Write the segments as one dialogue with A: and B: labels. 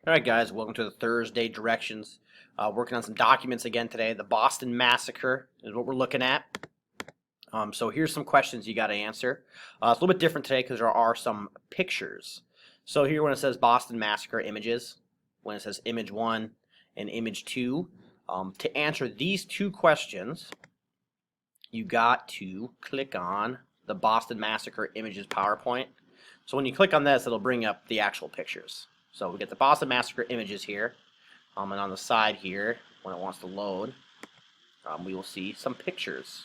A: Alright guys, welcome to the Thursday Directions. Working on some documents again today. The Boston Massacre is what we're looking at. So here's some questions you got to answer. It's a little bit different today because there are some pictures. So here when it says Boston Massacre images, when it says image 1 and image 2, to answer these two questions, you got to click on the Boston Massacre images PowerPoint. So when you click on this, it'll bring up the actual pictures. So we get the Boston Massacre images here, and on the side here, when it wants to load, we will see some pictures.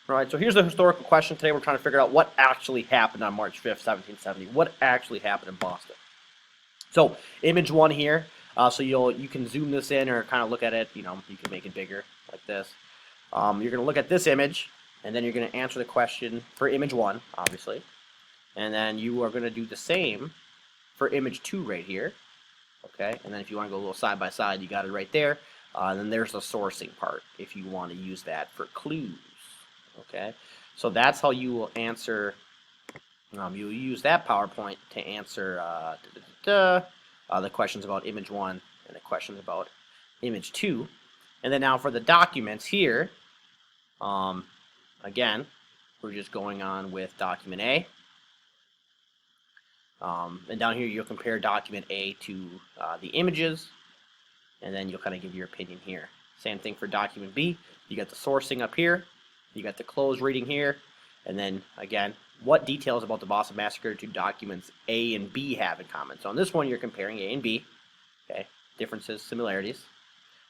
A: All right, so here's the historical question today. We're trying to figure out what actually happened on March 5th, 1770. What actually happened in Boston? So image 1 here. So you can zoom this in or kind of look at it. You can make it bigger like this. You're going to look at this image, and then you're going to answer the question for image 1, obviously. And then you are going to do the same for image 2 right here. Okay, and then if you want to go a little side by side, you got it right there. And then there's the sourcing part if you want to use that for clues. Okay, so that's how you will answer. You'll use that PowerPoint to answer the questions about image 1 and the questions about image 2. And then now for the documents here, again, we're just going on with document A. And down here you'll compare document A to the images, and then you'll kind of give your opinion here. Same thing for document B. You got the sourcing up here, you got the close reading here, and then again, what details about the Boston Massacre do documents A and B have in common? So on this one you're comparing A and B, okay, differences, similarities,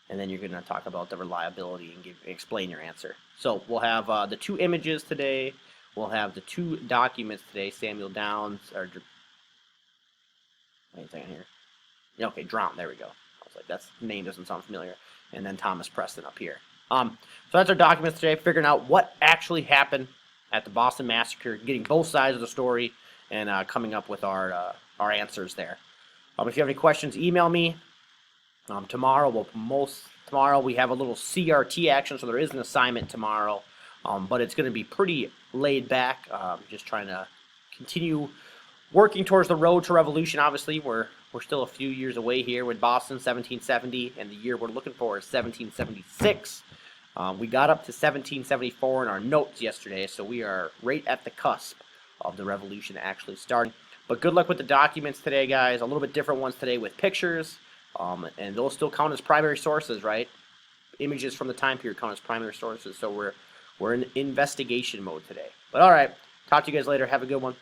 A: and then you're going to talk about the reliability and explain your answer. So we'll have the 2 images today, we'll have the 2 documents today, Samuel Downs, or anything in here. Okay, Drown. There we go. I was like, that name doesn't sound familiar. And then Thomas Preston up here. So that's our documents today, figuring out what actually happened at the Boston Massacre, getting both sides of the story, and coming up with our answers there. If you have any questions, email me. Tomorrow we have a little CRT action, so there is an assignment tomorrow, but it's going to be pretty laid back. Just trying to continue working towards the road to revolution. Obviously, we're still a few years away here with Boston, 1770, and the year we're looking for is 1776. We got up to 1774 in our notes yesterday, so we are right at the cusp of the revolution actually starting. But good luck with the documents today, guys. A little bit different ones today with pictures, and those still count as primary sources, right? Images from the time period count as primary sources, so we're in investigation mode today. But all right, talk to you guys later. Have a good one.